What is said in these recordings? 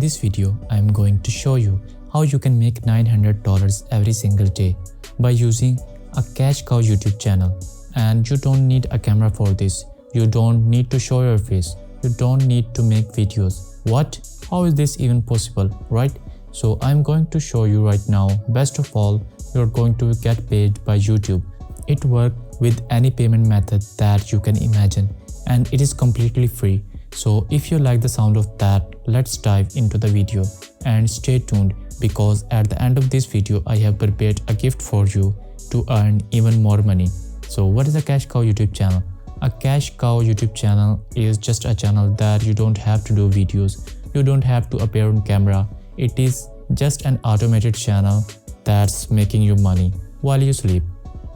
this video, I am going to show you how you can make $900 every single day by using a cash cow YouTube channel. And you don't need a camera for this. You don't need to show your face. You don't need to make videos. What? How is this even possible, right? So I'm going to show you right now. Best of all, you're going to get paid by YouTube. It works with any payment method that you can imagine, and it is completely free. So if you like the sound of that, let's dive into the video and stay tuned, because at the end of this video I have prepared a gift for you to earn even more money. So what is a cash cow YouTube channel? A cash cow YouTube channel is just a channel that you don't have to do videos, you don't have to appear on camera. It is just an automated channel that's making you money while you sleep.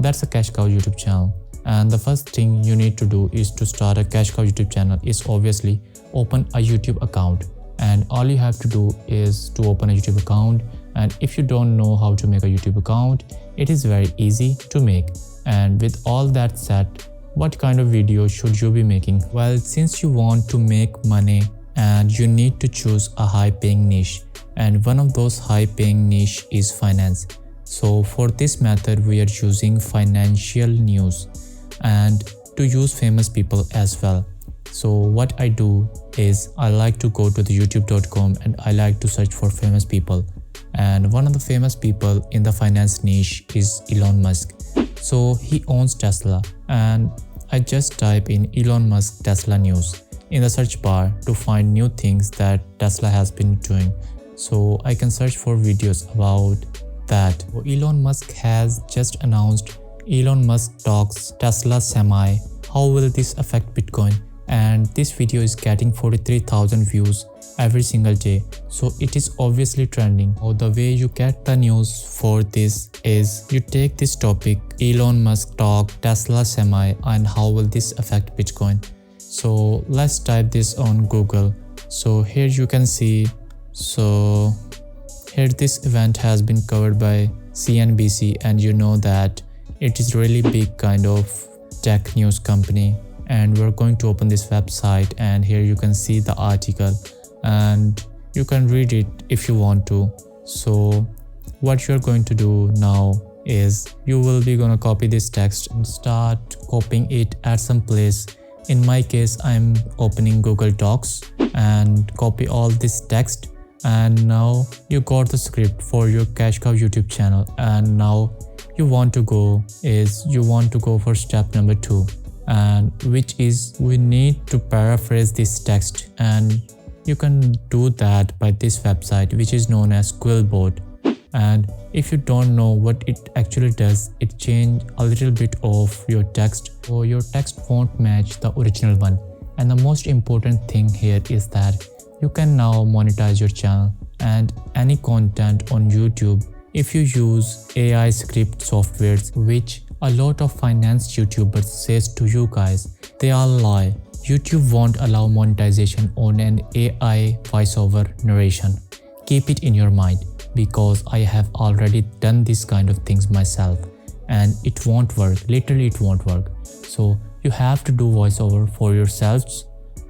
That's a cash cow YouTube channel. And the first thing you need to do is to start a cash cow YouTube channel is obviously open a YouTube account. And all you have to do is to open a YouTube account. And if you don't know how to make a YouTube account, it is very easy to make. And with all that said, what kind of video should you be making? Well, since you want to make money and you need to choose a high-paying niche, and one of those high-paying niche is finance. So for this method, we are using financial news and to use famous people as well. So what I do is I like to go to the youtube.com and I like to search for famous people. And one of the famous people in the finance niche is Elon Musk. So he owns Tesla, and I just type in Elon Musk Tesla news in the search bar to find new things that Tesla has been doing. So I can search for videos about that. So Elon Musk has just announced Elon Musk talks Tesla Semi. How will this affect Bitcoin? And this video is getting 43,000 views every single day. So it is obviously trending. So the way you get the news for this is you take this topic, Elon Musk talk Tesla Semi, and how will this affect Bitcoin. So let's type this on Google. So here you can see, so here this event has been covered by CNBC, and you know that it is really big kind of tech news company. And we're going to open this website, and here you can see the article and you can read it if you want to. So what you're going to do now is you will be gonna copy this text and start copying it at some place. In my case, I'm opening Google Docs and copy all this text. And now you got the script for your cash cow YouTube channel, and now you want to go for step number 2, and which is we need to paraphrase this text. And you can do that by this website, which is known as Quillbot. And if you don't know what it actually does, it changes a little bit of your text, or your text won't match the original one. And the most important thing here is that you can now monetize your channel and any content on YouTube if you use AI script softwares, which a lot of finance YouTubers says to you guys. They all lie. YouTube won't allow monetization on an AI voiceover narration. Keep it in your mind, because I have already done this kind of things myself and it won't work. Literally it won't work. So you have to do voiceover for yourselves,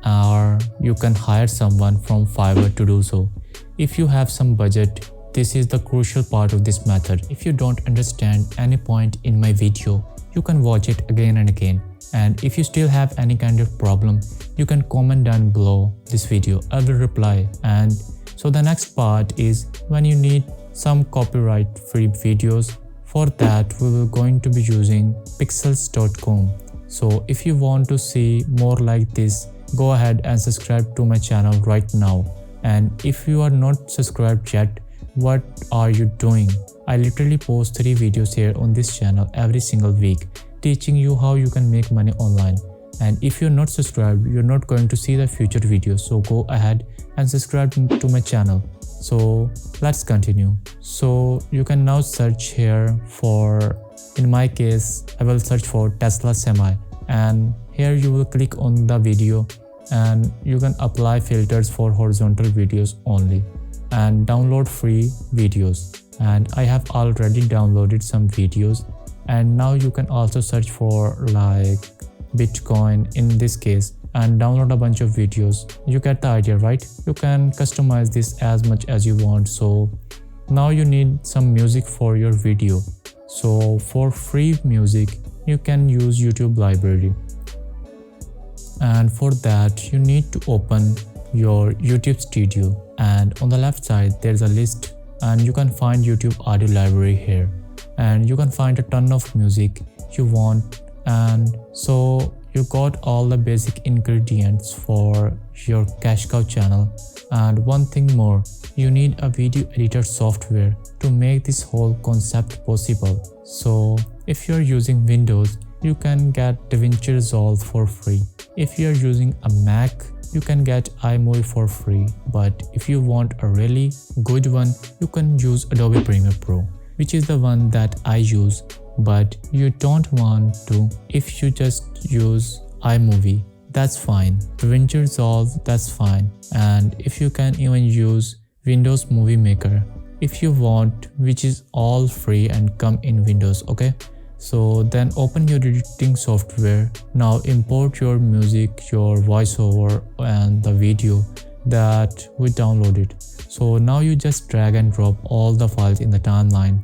or you can hire someone from Fiverr to do so. If you have some budget, this is the crucial part of this method. If you don't understand any point in my video, you can watch it again and again. And if you still have any kind of problem, you can comment down below this video. I will reply. And so the next part is when you need some copyright free videos. For that, we will going to be using pixels.com. So if you want to see more like this, go ahead and subscribe to my channel right now. And if you are not subscribed yet, what are you doing? I literally post 3 videos here on this channel every single week, teaching you how you can make money online. And if you're not subscribed, you're not going to see the future videos. So go ahead and subscribe to my channel. So let's continue. So you can now search here for, in my case, I will search for Tesla Semi, and here you will click on the video and you can apply filters for horizontal videos only and download free videos. And I have already downloaded some videos. And now you can also search for like Bitcoin. In this case, and download a bunch of videos. You get the idea, right? You can customize this as much as you want. So now you need some music for your video. So for free music, you can use YouTube library. And for that, you need to open your YouTube studio, and on the left side there's a list, and you can find YouTube audio library here, and you can find a ton of music you want. And so you got all the basic ingredients for your cash cow channel. And one thing more, you need a video editor software to make this whole concept possible. So if you're using Windows, you can get DaVinci Resolve for free. If you're using a Mac, you can get iMovie for free. But if you want a really good one, you can use Adobe Premiere Pro, which is the one that I use. But you don't want to. If you just use iMovie, that's fine. DaVinci Resolve, that's fine. And if you can even use Windows Movie Maker if you want, which is all free and come in Windows, okay? So then open your editing software. Now import your music, your voiceover and the video that we downloaded. So now you just drag and drop all the files in the timeline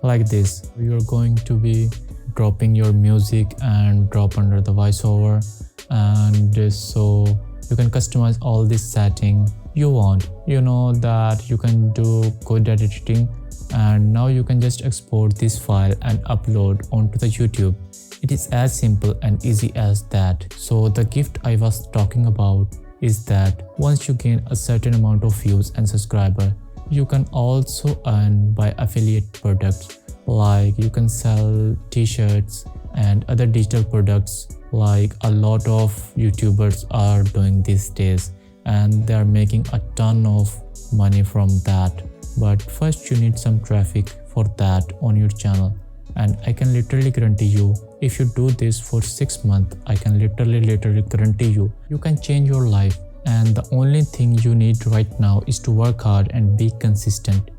like this. You're going to be dropping your music and drop under the voiceover, and so you can customize all this setting you want. You know that you can do good at editing, and now you can just export this file and upload onto the YouTube. It is as simple and easy as that. So the gift I was talking about is that once you gain a certain amount of views and subscriber, you can also earn by affiliate products. Like you can sell t-shirts and other digital products, like a lot of YouTubers are doing these days, and they are making a ton of money from that. But first you need some traffic for that on your channel, and I can literally guarantee you, if you do this for 6 months, I can literally guarantee you can change your life. And the only thing you need right now is to work hard and be consistent.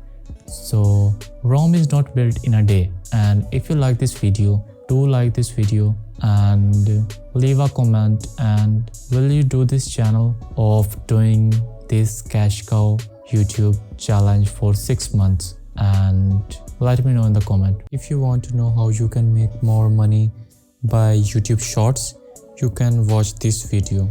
So Rome is not built in a day. And if you like this video, do like this video and leave a comment. And will you do this channel of doing this cash cow YouTube challenge for 6 months? And let me know in the comment. If you want to know how you can make more money by YouTube Shorts, you can watch this video.